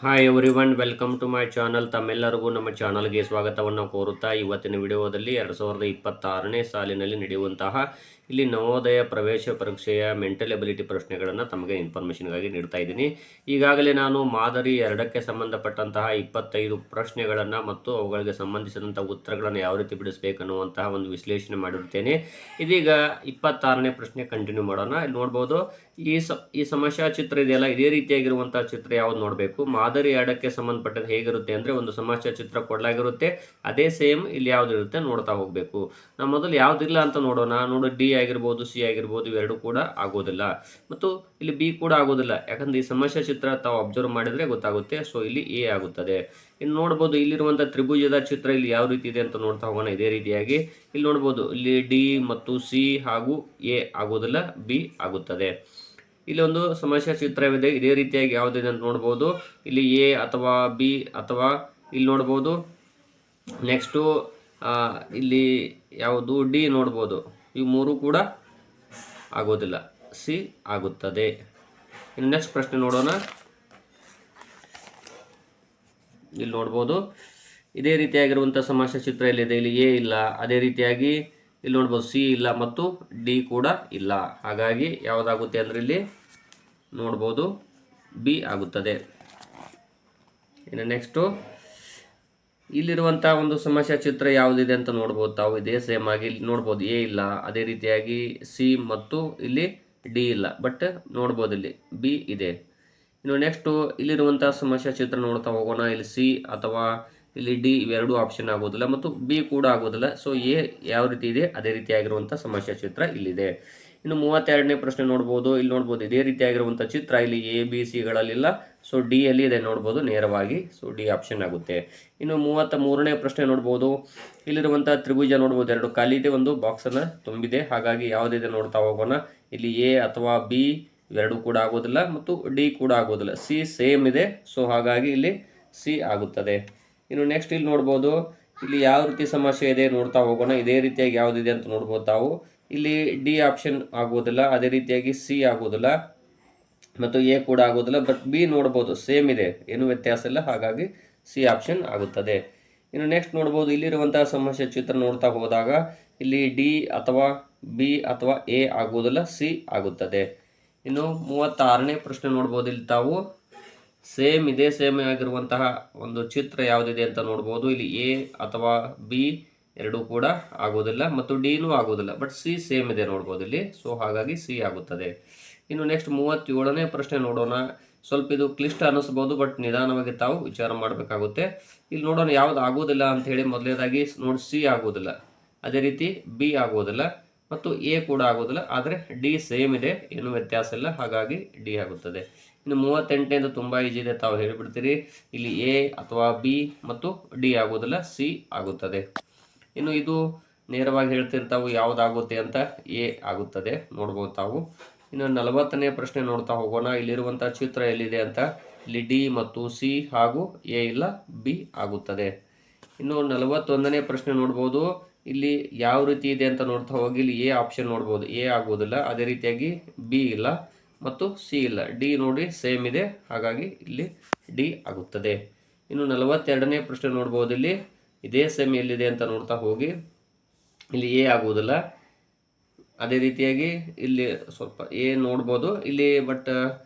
Hi everyone, welcome to my channel. ತಮ್ಮೆಲ್ಲರಿಗೂ ನಮ್ಮ ಚಾನಲ್ಗೆ ಸ್ವಾಗತವನ್ನು ಕೋರುತ್ತಾ ಇವತ್ತಿನ ವಿಡಿಯೋದಲ್ಲಿ 2026ನೇ ಸಾಲಿನಲ್ಲಿ ನಡೆಯುವಂತಹ ಇಲ್ಲಿ ನವೋದಯ ಪ್ರವೇಶ ಪರೀಕ್ಷೆಯ ಮೆಂಟಲ್ ಎಬಿಲಿಟಿ ಪ್ರಶ್ನೆಗಳನ್ನು ತಮಗೆ ಇನ್ಫಾರ್ಮೇಷನ್ಗಾಗಿ ನೀಡ್ತಾ ಇದ್ದೀನಿ. ಈಗಾಗಲೇ ನಾನು ಮಾದರಿ 2ಕ್ಕೆ ಸಂಬಂಧಪಟ್ಟಂತಹ 25 ಪ್ರಶ್ನೆಗಳನ್ನು ಮತ್ತು ಅವುಗಳಿಗೆ ಸಂಬಂಧಿಸಿದಂಥ ಉತ್ತರಗಳನ್ನು ಯಾವ ರೀತಿ ಬಿಡಿಸಬೇಕನ್ನುವಂತಹ ಒಂದು ವಿಶ್ಲೇಷಣೆ ಮಾಡಿರುತ್ತೇನೆ. ಇದೀಗ 26ನೇ ಪ್ರಶ್ನೆ ಕಂಟಿನ್ಯೂ ಮಾಡೋಣ. ಇಲ್ಲಿ ನೋಡ್ಬೋದು ಈ ಸಮಸ್ಯಾ ಚಿತ್ರ ಇದೆಯಲ್ಲ, ಇದೇ ರೀತಿಯಾಗಿರುವಂತಹ ಚಿತ್ರ ಯಾವ್ದು ನೋಡಬೇಕು. ಮಾದರಿ 2ಕ್ಕೆ ಸಂಬಂಧಪಟ್ಟದ್ದು ಹೇಗಿರುತ್ತೆ ಅಂದರೆ, ಒಂದು ಸಮಸ್ಯಾ ಚಿತ್ರ ಕೊಡಲಾಗಿರುತ್ತೆ, ಅದೇ ಸೇಮ್ ಇಲ್ಲಿ ಯಾವ್ದಿರುತ್ತೆ ನೋಡ್ತಾ ಹೋಗಬೇಕು. ನಾವು ಮೊದಲು ಯಾವುದಿಲ್ಲ ಅಂತ ನೋಡೋಣ. ನೋಡಿ, ಡಿ ಆಗಿರ್ಬೋದು, ಸಿ ಆಗಿರ್ಬೋದು, ಇವೆರಡು ಕೂಡ ಆಗೋದಿಲ್ಲ, ಮತ್ತು ಇಲ್ಲಿ ಬಿ ಕೂಡ ಆಗೋದಿಲ್ಲ. ಯಾಕಂದ್ರೆ ಈ ಸಮಸ್ಯಾ ಚಿತ್ರ ತಾವು ಅಬ್ಸರ್ವ್ ಮಾಡಿದ್ರೆ ಗೊತ್ತಾಗುತ್ತೆ. ಸೊ ಇಲ್ಲಿ ಎ ಆಗುತ್ತದೆ. ಇನ್ನು ನೋಡ್ಬೋದು, ಇಲ್ಲಿರುವಂಥ ತ್ರಿಭುಜದ ಚಿತ್ರ ಇಲ್ಲಿ ಯಾವ ರೀತಿ ಇದೆ ಅಂತ ನೋಡ್ತಾ ಹೋಗೋಣ. ಇದೇ ರೀತಿಯಾಗಿ ಇಲ್ಲಿ ನೋಡ್ಬೋದು, ಇಲ್ಲಿ ಡಿ ಮತ್ತು ಸಿ ಹಾಗೂ ಎ ಆಗೋದಿಲ್ಲ, ಬಿ ಆಗುತ್ತದೆ. ಇಲ್ಲಿ ಒಂದು ಸಮಸ್ಯಾ ಚಿತ್ರವಿದೆ, ಇದೇ ರೀತಿಯಾಗಿ ಯಾವುದಿದೆ ಅಂತ ನೋಡ್ಬೋದು. ಇಲ್ಲಿ ಎ ಅಥವಾ ಬಿ ಅಥವಾ ಇಲ್ಲಿ ನೋಡ್ಬೋದು. ನೆಕ್ಸ್ಟು ಇಲ್ಲಿ ಯಾವುದು ಡಿ ನೋಡ್ಬೋದು. ಈ ಮೂರು ಕೂಡ ಆಗೋದಿಲ್ಲ, ಸಿ ಆಗುತ್ತದೆ. ಇನ್ನು ನೆಕ್ಸ್ಟ್ ಪ್ರಶ್ನೆ ನೋಡೋಣ. ಇಲ್ಲಿ ನೋಡ್ಬೋದು, ಇದೇ ರೀತಿಯಾಗಿರುವಂಥ ಸಮಸ್ಯೆ ಚಿತ್ರ ಎಲ್ಲಿದೆ. ಇಲ್ಲಿ ಎ ಇಲ್ಲ, ಅದೇ ರೀತಿಯಾಗಿ ಇಲ್ಲಿ ನೋಡ್ಬೋದು ಸಿ ಇಲ್ಲ ಮತ್ತು ಡಿ ಕೂಡ ಇಲ್ಲ. ಹಾಗಾಗಿ ಯಾವುದಾಗುತ್ತೆ ಅಂದರೆ ಇಲ್ಲಿ ನೋಡ್ಬೋದು ಬಿ ಆಗುತ್ತದೆ. ಇನ್ನು ನೆಕ್ಸ್ಟು ಇಲ್ಲಿರುವಂಥ ಒಂದು ಸಮಸ್ಯಾ ಚಿತ್ರ ಯಾವುದಿದೆ ಅಂತ ನೋಡ್ಬೋದು ತಾವು. ಇದೇ ಸೇಮ್ ಆಗಿ ಇಲ್ಲಿ ನೋಡ್ಬೋದು ಎ ಇಲ್ಲ, ಅದೇ ರೀತಿಯಾಗಿ ಸಿ ಮತ್ತು ಇಲ್ಲಿ ಡಿ ಇಲ್ಲ, ಬಟ್ ನೋಡ್ಬೋದು ಇಲ್ಲಿ ಬಿ ಇದೆ. ಇನ್ನು ನೆಕ್ಸ್ಟು ಇಲ್ಲಿರುವಂಥ ಸಮಸ್ಯಾ ಚಿತ್ರ ನೋಡ್ತಾ ಹೋಗೋಣ. ಇಲ್ಲಿ ಸಿ ಅಥವಾ ಇಲ್ಲಿ ಡಿ ಇವೆರಡು ಆಪ್ಷನ್ ಆಗೋದಿಲ್ಲ ಮತ್ತು ಬಿ ಕೂಡ ಆಗೋದಿಲ್ಲ. ಸೊ ಎ ಯಾವ ರೀತಿ ಇದೆ ಅದೇ ರೀತಿಯಾಗಿರುವಂಥ ಸಮಸ್ಯಾ ಚಿತ್ರ ಇಲ್ಲಿದೆ. ಇನ್ನು 32ನೇ ಪ್ರಶ್ನೆ ನೋಡ್ಬೋದು. ಇಲ್ಲಿ ನೋಡ್ಬೋದು ಇದೇ ರೀತಿಯಾಗಿರುವಂಥ ಚಿತ್ರ ಇಲ್ಲಿ ಎ ಬಿ ಸಿಗಳಲ್ಲಿಲ್ಲ. ಸೊ ಡಿ ಅಲ್ಲಿ ಇದೆ ನೋಡ್ಬೋದು ನೇರವಾಗಿ. ಸೊ ಡಿ ಆಪ್ಷನ್ ಆಗುತ್ತೆ. ಇನ್ನು 33ನೇ ಪ್ರಶ್ನೆ ನೋಡ್ಬೋದು. ಇಲ್ಲಿರುವಂಥ ತ್ರಿಭುಜ ನೋಡ್ಬೋದು, ಎರಡು ಖಾಲಿದೆ, ಒಂದು ಬಾಕ್ಸನ್ನು ತುಂಬಿದೆ. ಹಾಗಾಗಿ ಯಾವುದಿದೆ ನೋಡ್ತಾ ಹೋಗೋಣ. ಇಲ್ಲಿ ಎ ಅಥವಾ ಬಿ ಇವೆರಡು ಕೂಡ ಆಗೋದಿಲ್ಲ ಮತ್ತು ಡಿ ಕೂಡ ಆಗೋದಿಲ್ಲ. ಸಿ ಸೇಮ್ ಇದೆ. ಸೊ ಹಾಗಾಗಿ ಇಲ್ಲಿ ಸಿ ಆಗುತ್ತದೆ. ಇನ್ನು ನೆಕ್ಸ್ಟ್ ಇಲ್ಲಿ ನೋಡ್ಬೋದು, ಇಲ್ಲಿ ಯಾವ ರೀತಿ ಸಮಸ್ಯೆ ಇದೆ ನೋಡ್ತಾ ಹೋಗೋಣ. ಇದೇ ರೀತಿಯಾಗಿ ಯಾವುದಿದೆ ಅಂತ ನೋಡ್ಬೋದು ತಾವು. ಇಲ್ಲಿ ಡಿ ಆಪ್ಷನ್ ಆಗೋದಿಲ್ಲ, ಅದೇ ರೀತಿಯಾಗಿ ಸಿ ಆಗೋದಿಲ್ಲ ಮತ್ತು ಎ ಕೂಡ ಆಗೋದಿಲ್ಲ. ಬಟ್ ಬಿ ನೋಡ್ಬೋದು ಸೇಮ್ ಇದೆ, ಏನು ವ್ಯತ್ಯಾಸ ಇಲ್ಲ. ಹಾಗಾಗಿ ಸಿ ಆಪ್ಷನ್ ಆಗುತ್ತದೆ. ಇನ್ನು ನೆಕ್ಸ್ಟ್ ನೋಡ್ಬೋದು, ಇಲ್ಲಿರುವಂತಹ ಸಮಸ್ಯೆ ಚಿತ್ರ ನೋಡ್ತಾ ಹೋದಾಗ ಇಲ್ಲಿ ಡಿ ಅಥವಾ ಬಿ ಅಥವಾ ಎ ಆಗೋದಿಲ್ಲ, ಸಿ ಆಗುತ್ತದೆ. ಇನ್ನು 36ನೇ ಪ್ರಶ್ನೆ ನೋಡ್ಬೋದು. ಇಲ್ಲಿ ತಾವು ಸೇಮ್ ಇದೇ ಸೇಮ್ ಆಗಿರುವಂತಹ ಒಂದು ಚಿತ್ರ ಯಾವುದಿದೆ ಅಂತ ನೋಡ್ಬೋದು. ಇಲ್ಲಿ ಎ ಅಥವಾ ಬಿ ಎರಡೂ ಕೂಡ ಆಗೋದಿಲ್ಲ ಮತ್ತು ಡಿನೂ ಆಗೋದಿಲ್ಲ, ಬಟ್ ಸಿ ಸೇಮ್ ಇದೆ ನೋಡ್ಬೋದು ಇಲ್ಲಿ. ಸೊ ಹಾಗಾಗಿ ಸಿ ಆಗುತ್ತದೆ. ಇನ್ನು ನೆಕ್ಸ್ಟ್ 37ನೇ ಪ್ರಶ್ನೆ ನೋಡೋಣ. ಸ್ವಲ್ಪ ಇದು ಕ್ಲಿಷ್ಟ ಅನ್ನಿಸ್ಬೋದು, ಬಟ್ ನಿಧಾನವಾಗಿ ತಾವು ವಿಚಾರ ಮಾಡಬೇಕಾಗುತ್ತೆ. ಇಲ್ಲಿ ನೋಡೋಣ ಯಾವ್ದು ಆಗೋದಿಲ್ಲ ಅಂತ ಹೇಳಿ. ಮೊದಲನೇದಾಗಿ ನೋಡಿ, ಸಿ ಆಗೋದಿಲ್ಲ, ಅದೇ ರೀತಿ ಬಿ ಆಗೋದಿಲ್ಲ ಮತ್ತು ಎ ಕೂಡ ಆಗೋದಿಲ್ಲ. ಆದರೆ ಡಿ ಸೇಮ್ ಇದೆ, ಏನು ವ್ಯತ್ಯಾಸ ಇಲ್ಲ. ಹಾಗಾಗಿ ಡಿ ಆಗುತ್ತದೆ. ಇನ್ನು 38ನೇದು ತುಂಬ ಈಜಿ ಇದೆ, ತಾವು ಹೇಳಿಬಿಡ್ತೀರಿ. ಇಲ್ಲಿ ಎ ಅಥವಾ ಬಿ ಮತ್ತು ಡಿ ಆಗೋದಿಲ್ಲ, ಸಿ ಆಗುತ್ತದೆ. ಇನ್ನು ಇದು ನೇರವಾಗಿ ಹೇಳ್ತಿರ್ತಾವು ಯಾವುದಾಗುತ್ತೆ ಅಂತ. ಎ ಆಗುತ್ತದೆ ನೋಡ್ಬೋದು ತಾವು. ಇನ್ನು 40ನೇ ಪ್ರಶ್ನೆ ನೋಡ್ತಾ ಹೋಗೋಣ. ಇಲ್ಲಿರುವಂಥ ಚಿತ್ರ ಎಲ್ಲಿದೆ ಅಂತ. ಇಲ್ಲಿ ಡಿ ಮತ್ತು ಸಿ ಹಾಗೂ ಎ ಇಲ್ಲ, ಬಿ ಆಗುತ್ತದೆ. ಇನ್ನು 41ನೇ ಪ್ರಶ್ನೆ ನೋಡ್ಬೋದು. ಇಲ್ಲಿ ಯಾವ ರೀತಿ ಇದೆ ಅಂತ ನೋಡ್ತಾ ಹೋಗಿ. ಇಲ್ಲಿ ಎ ಆಪ್ಷನ್ ನೋಡ್ಬೋದು, ಎ ಆಗೋದಿಲ್ಲ, ಅದೇ ರೀತಿಯಾಗಿ ಬಿ ಇಲ್ಲ ಮತ್ತು ಸಿ ಇಲ್ಲ. ಡಿ ನೋಡಿ ಸೇಮ್ ಇದೆ, ಹಾಗಾಗಿ ಇಲ್ಲಿ ಡಿ ಆಗುತ್ತದೆ. ಇನ್ನು 42ನೇ ಪ್ರಶ್ನೆ ನೋಡ್ಬೋದು. ಇಲ್ಲಿ ಇದೇ ಸೇಮ್ ಎಲ್ಲಿದೆ ಅಂತ ನೋಡ್ತಾ ಹೋಗಿ. ಇಲ್ಲಿ ಎ ಆಗುವುದಿಲ್ಲ, ಅದೇ ರೀತಿಯಾಗಿ ಇಲ್ಲಿ ಸ್ವಲ್ಪ ಎ ನೋಡ್ಬೋದು ಇಲ್ಲಿ, ಬಟ್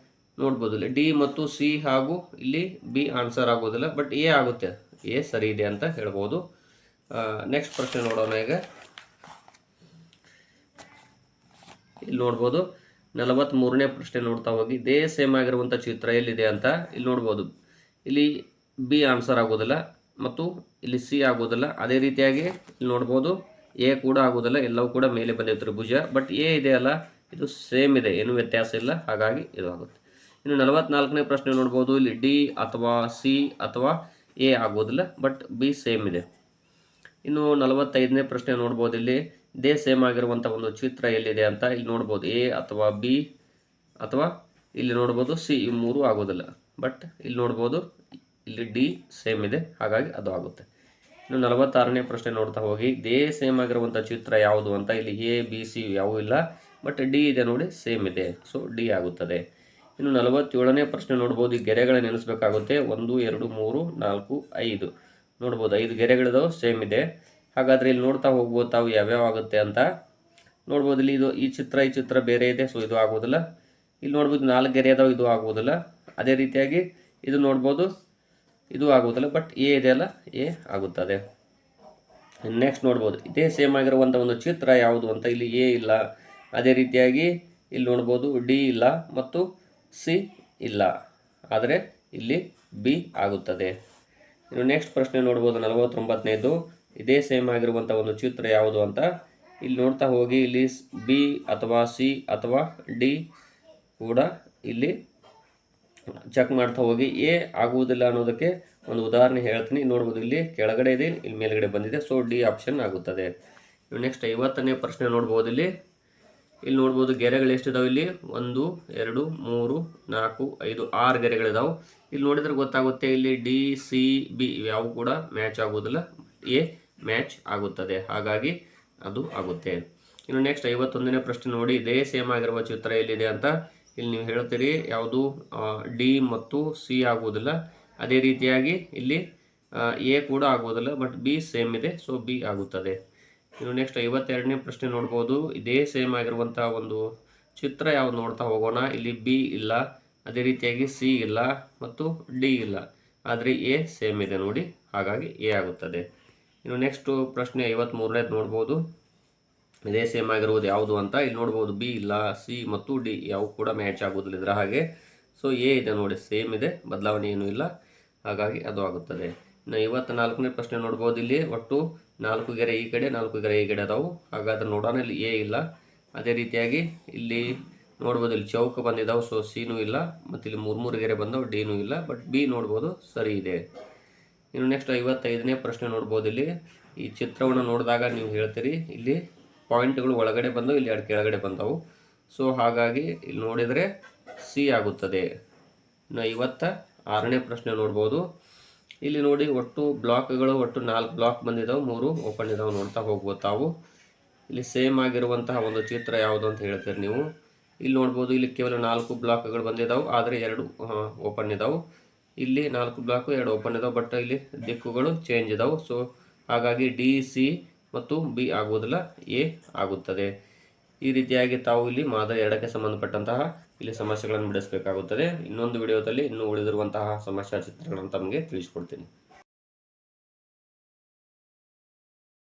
ನೋಡ್ಬೋದು ಇಲ್ಲಿ ಡಿ ಮತ್ತು ಸಿ ಹಾಗೂ ಇಲ್ಲಿ ಬಿ ಆನ್ಸರ್ ಆಗೋದಿಲ್ಲ, ಬಟ್ ಎ ಆಗುತ್ತೆ. ಎ ಸರಿ ಇದೆ ಅಂತ ಹೇಳ್ಬೋದು. ನೆಕ್ಸ್ಟ್ ಪ್ರಶ್ನೆ ನೋಡೋಣ. ಈಗ ಇಲ್ಲಿ ನೋಡ್ಬೋದು 43ನೇ ಪ್ರಶ್ನೆ ನೋಡ್ತಾ ಹೋಗಿ. ಇದೇ ಸೇಮ್ ಆಗಿರುವಂಥ ಚಿತ್ರ ಎಲ್ಲಿದೆ ಅಂತ ಇಲ್ಲಿ ನೋಡ್ಬೋದು. ಇಲ್ಲಿ ಬಿ ಆನ್ಸರ್ ಆಗೋದಿಲ್ಲ ಮತ್ತು ಇಲ್ಲಿ ಸಿ ಆಗೋದಿಲ್ಲ. ಅದೇ ರೀತಿಯಾಗಿ ಇಲ್ಲಿ ನೋಡ್ಬೋದು ಎ ಕೂಡ ಆಗೋದಿಲ್ಲ, ಎಲ್ಲವೂ ಕೂಡ ಮೇಲೆ ಬಂದಿದೆ ತ್ರಿಭುಜ. ಬಟ್ ಎ ಇದೆ ಅಲ್ಲ, ಇದು ಸೇಮ್ ಇದೆ, ಏನು ವ್ಯತ್ಯಾಸ ಇಲ್ಲ. ಹಾಗಾಗಿ ಇದು ಆಗುತ್ತೆ. ಇನ್ನು 44ನೇ ಪ್ರಶ್ನೆ ನೋಡ್ಬೋದು. ಇಲ್ಲಿ ಡಿ ಅಥವಾ ಸಿ ಅಥವಾ ಎ ಆಗೋದಿಲ್ಲ, ಬಟ್ ಬಿ ಸೇಮ್ ಇದೆ. ಇನ್ನು 45ನೇ ಪ್ರಶ್ನೆ ನೋಡ್ಬೋದು. ಇಲ್ಲಿ ಇದೇ ಸೇಮ್ ಆಗಿರುವಂಥ ಒಂದು ಚಿತ್ರ ಎಲ್ಲಿದೆ ಅಂತ ಇಲ್ಲಿ ನೋಡ್ಬೋದು. ಎ ಅಥವಾ ಬಿ ಅಥವಾ ಇಲ್ಲಿ ನೋಡ್ಬೋದು ಸಿ, ಈ ಮೂರು ಆಗೋದಿಲ್ಲ. ಬಟ್ ಇಲ್ಲಿ ನೋಡ್ಬೋದು ಇಲ್ಲಿ ಡಿ ಸೇಮ್ ಇದೆ, ಹಾಗಾಗಿ ಅದು ಆಗುತ್ತೆ. ಇನ್ನು 46ನೇ ಪ್ರಶ್ನೆ ನೋಡ್ತಾ ಹೋಗಿ. ಇದೇ ಸೇಮ್ ಆಗಿರುವಂಥ ಚಿತ್ರ ಯಾವುದು ಅಂತ. ಇಲ್ಲಿ ಎ ಬಿ ಸಿ ಯಾವೂ ಇಲ್ಲ, ಬಟ್ ಡಿ ಇದೆ ನೋಡಿ, ಸೇಮ್ ಇದೆ. ಸೊ ಡಿ ಆಗುತ್ತದೆ. ಇನ್ನು 47ನೇ ಪ್ರಶ್ನೆ ನೋಡ್ಬೋದು. ಈ ಗೆರೆಗಳನ್ನ ನೆನೆಸ್ಬೇಕಾಗುತ್ತೆ. 1 2 3 4 5 ನೋಡ್ಬೋದು. 5 ಗೆರೆಗಳಿದಾವೆ, ಸೇಮ್ ಇದೆ. ಹಾಗಾದರೆ ಇಲ್ಲಿ ನೋಡ್ತಾ ಹೋಗ್ಬೋದು ತಾವು ಯಾವ್ಯಾವ ಆಗುತ್ತೆ ಅಂತ ನೋಡ್ಬೋದು. ಇಲ್ಲಿ ಇದು ಈ ಚಿತ್ರ ಬೇರೆ ಇದೆ, ಸೊ ಇದು ಆಗೋದಿಲ್ಲ. ಇಲ್ಲಿ ನೋಡ್ಬೋದು 4 ಗೆರೆ ಅದಾವೆ, ಇದು ಆಗೋದಿಲ್ಲ. ಅದೇ ರೀತಿಯಾಗಿ ಇದು ನೋಡ್ಬೋದು, ಇದು ಆಗೋದಿಲ್ಲ. ಬಟ್ ಎ ಇದೆಯಲ್ಲ, ಎ ಆಗುತ್ತದೆ. ನೆಕ್ಸ್ಟ್ ನೋಡ್ಬೋದು, ಇದೇ ಸೇಮ್ ಆಗಿರುವಂಥ ಒಂದು ಚಿತ್ರ ಯಾವುದು ಅಂತ. ಇಲ್ಲಿ ಎ ಇಲ್ಲ. ಅದೇ ರೀತಿಯಾಗಿ ಇಲ್ಲಿ ನೋಡ್ಬೋದು ಡಿ ಇಲ್ಲ ಮತ್ತು ಸಿ ಇಲ್ಲ, ಆದರೆ ಇಲ್ಲಿ ಬಿ ಆಗುತ್ತದೆ. ಇನ್ನು ನೆಕ್ಸ್ಟ್ ಪ್ರಶ್ನೆ ನೋಡ್ಬೋದು 49ನೇದು. ಇದೇ ಸೇಮ್ ಆಗಿರುವಂಥ ಒಂದು ಚಿತ್ರ ಯಾವುದು ಅಂತ ಇಲ್ಲಿ ನೋಡ್ತಾ ಹೋಗಿ. ಇಲ್ಲಿ ಬಿ ಅಥವಾ ಸಿ ಅಥವಾ ಡಿ ಕೂಡ ಇಲ್ಲಿ ಚೆಕ್ ಮಾಡ್ತಾ ಹೋಗಿ. ಎ ಆಗುವುದಿಲ್ಲ ಅನ್ನೋದಕ್ಕೆ ಒಂದು ಉದಾಹರಣೆ ಹೇಳ್ತೀನಿ. ನೋಡ್ಬೋದು, ಇಲ್ಲಿ ಕೆಳಗಡೆ ಇದೆ, ಇಲ್ಲಿ ಮೇಲ್ಗಡೆ ಬಂದಿದೆ, ಸೊ ಡಿ ಆಪ್ಷನ್ ಆಗುತ್ತದೆ. ಇನ್ನು ನೆಕ್ಸ್ಟ್ 50ನೇ ಪ್ರಶ್ನೆ ನೋಡ್ಬೋದು. ಇಲ್ಲಿ ನೋಡ್ಬೋದು ಗೆರೆಗಳು ಎಷ್ಟಿದಾವೆ. ಇಲ್ಲಿ 1 2 3 4 5 6 ಗೆರೆಗಳಿದಾವೆ. ಇಲ್ಲಿ ನೋಡಿದ್ರೆ ಗೊತ್ತಾಗುತ್ತೆ, ಇಲ್ಲಿ ಡಿ ಸಿ ಬಿ ಯಾವ ಕೂಡ ಮ್ಯಾಚ್ ಆಗೋದಿಲ್ಲ, ಎ ಮ್ಯಾಚ್ ಆಗುತ್ತದೆ. ಹಾಗಾಗಿ ಅದು ಆಗುತ್ತೆ. ಇನ್ನು ನೆಕ್ಸ್ಟ್ 51ನೇ ಪ್ರಶ್ನೆ ನೋಡಿ. ಇದೇ ಸೇಮ್ ಆಗಿರುವ ಚಿತ್ರ ಎಲ್ಲಿದೆ ಅಂತ ಇಲ್ಲಿ ನೀವು ಹೇಳ್ತೀರಿ. ಯಾವುದು ಡಿ ಮತ್ತು ಸಿ ಆಗುವುದಿಲ್ಲ. ಅದೇ ರೀತಿಯಾಗಿ ಇಲ್ಲಿ ಎ ಕೂಡ ಆಗುವುದಿಲ್ಲ, ಬಟ್ ಬಿ ಸೇಮ್ ಇದೆ, ಸೊ ಬಿ ಆಗುತ್ತದೆ. ಇನ್ನು ನೆಕ್ಸ್ಟ್ 52ನೇ ಪ್ರಶ್ನೆ ನೋಡ್ಬೋದು. ಇದೇ ಸೇಮ್ ಆಗಿರುವಂಥ ಒಂದು ಚಿತ್ರ ಯಾವುದು ನೋಡ್ತಾ ಹೋಗೋಣ. ಇಲ್ಲಿ ಬಿ ಇಲ್ಲ, ಅದೇ ರೀತಿಯಾಗಿ ಸಿ ಇಲ್ಲ ಮತ್ತು ಡಿ ಇಲ್ಲ, ಆದರೆ ಎ ಸೇಮ್ ಇದೆ ನೋಡಿ, ಹಾಗಾಗಿ ಎ ಆಗುತ್ತದೆ. ಇನ್ನು ನೆಕ್ಸ್ಟ್ ಪ್ರಶ್ನೆ 53ನೇದು ನೋಡ್ಬೋದು. ಇದೇ ಸೇಮ್ ಆಗಿರುವುದು ಯಾವುದು ಅಂತ ಇಲ್ಲಿ ನೋಡ್ಬೋದು. ಬಿ ಇಲ್ಲ, ಸಿ ಮತ್ತು ಡಿ ಯಾವ ಕೂಡ ಮ್ಯಾಚ್ ಆಗೋದಿಲ್ಲ ಇದರ ಹಾಗೆ, ಸೊ ಎ ಇದೆ ನೋಡಿ, ಸೇಮ್ ಇದೆ, ಬದಲಾವಣೆ ಏನೂ ಇಲ್ಲ, ಹಾಗಾಗಿ ಅದು ಆಗುತ್ತದೆ. ಇನ್ನು 54ನೇ ಪ್ರಶ್ನೆ ನೋಡ್ಬೋದು. ಇಲ್ಲಿ ಒಟ್ಟು 4 ಗೆರೆ ಈ ಕಡೆ 4 ಗೆರೆ ಈ ಕಡೆ ಅದಾವು, ಹಾಗಾದ್ರೆ ನೋಡೋಣ. ಇಲ್ಲಿ ಎ ಇಲ್ಲ. ಅದೇ ರೀತಿಯಾಗಿ ಇಲ್ಲಿ ನೋಡ್ಬೋದು, ಇಲ್ಲಿ ಚೌಕ ಬಂದಿದ್ದಾವೆ, ಸೊ ಸಿನೂ ಇಲ್ಲ, ಮತ್ತು ಇಲ್ಲಿ 3 ಗೆರೆ ಬಂದವು, ಡಿನೂ ಇಲ್ಲ, ಬಟ್ ಬಿ ನೋಡ್ಬೋದು ಸರಿ ಇದೆ. ಇನ್ನು ನೆಕ್ಸ್ಟ್ 55ನೇ ಪ್ರಶ್ನೆ ನೋಡ್ಬೋದು. ಇಲ್ಲಿ ಈ ಚಿತ್ರವನ್ನು ನೋಡಿದಾಗ ನೀವು ಹೇಳ್ತೀರಿ, ಇಲ್ಲಿ ಪಾಯಿಂಟ್ಗಳು ಒಳಗಡೆ ಬಂದವು, ಇಲ್ಲಿ 2 ಕೆಳಗಡೆ ಬಂದವು, ಸೊ ಹಾಗಾಗಿ ಇಲ್ಲಿ ನೋಡಿದರೆ ಸಿ ಆಗುತ್ತದೆ. ಇನ್ನು 56ನೇ ಪ್ರಶ್ನೆ ನೋಡ್ಬೋದು. ಇಲ್ಲಿ ನೋಡಿ ಒಟ್ಟು ಬ್ಲಾಕ್ಗಳು ಒಟ್ಟು 4 ಬ್ಲಾಕ್ ಬಂದಿದ್ದಾವೆ, 3 ಓಪನ್ ಇದಾವೆ, ನೋಡ್ತಾ ಹೋಗ್ಬೋದು ತಾವು. ಇಲ್ಲಿ ಸೇಮ್ ಆಗಿರುವಂತಹ ಒಂದು ಚಿತ್ರ ಯಾವುದು ಅಂತ ಹೇಳ್ತೀರಿ ನೀವು. ಇಲ್ಲಿ ನೋಡ್ಬೋದು, ಇಲ್ಲಿ ಕೇವಲ 4 ಬ್ಲಾಕ್ಗಳು ಬಂದಿದ್ದಾವೆ, ಆದರೆ 2 ಓಪನ್ ಇದಾವೆ. ಇಲ್ಲಿ 4 ಬ್ಲಾಕು 2 ಓಪನ್ ಇದಾವೆ, ಬಟ್ ಇಲ್ಲಿ ದಿಕ್ಕುಗಳು ಚೇಂಜ್ ಇದಾವೆ, ಸೊ ಹಾಗಾಗಿ ಡಿ ಸಿ ಮತ್ತು ಬಿ ಆಗುವುದಿಲ್ಲ, ಎ ಆಗುತ್ತದೆ. ಈ ರೀತಿಯಾಗಿ ತಾವು ಇಲ್ಲಿ ಮಾದರಿ 2ಕ್ಕೆ ಸಂಬಂಧಪಟ್ಟಂತಹ ಇಲ್ಲಿ ಸಮಸ್ಯೆಗಳನ್ನು ಬಿಡಿಸಬೇಕಾಗುತ್ತದೆ. ಇನ್ನೊಂದು ವಿಡಿಯೋದಲ್ಲಿ ಇನ್ನೂ ಉಳಿದಿರುವಂತಹ ಸಮಸ್ಯಾ ಚಿತ್ರಗಳನ್ನು ತಮಗೆ ತಿಳಿಸ್ಕೊಡ್ತೀನಿ.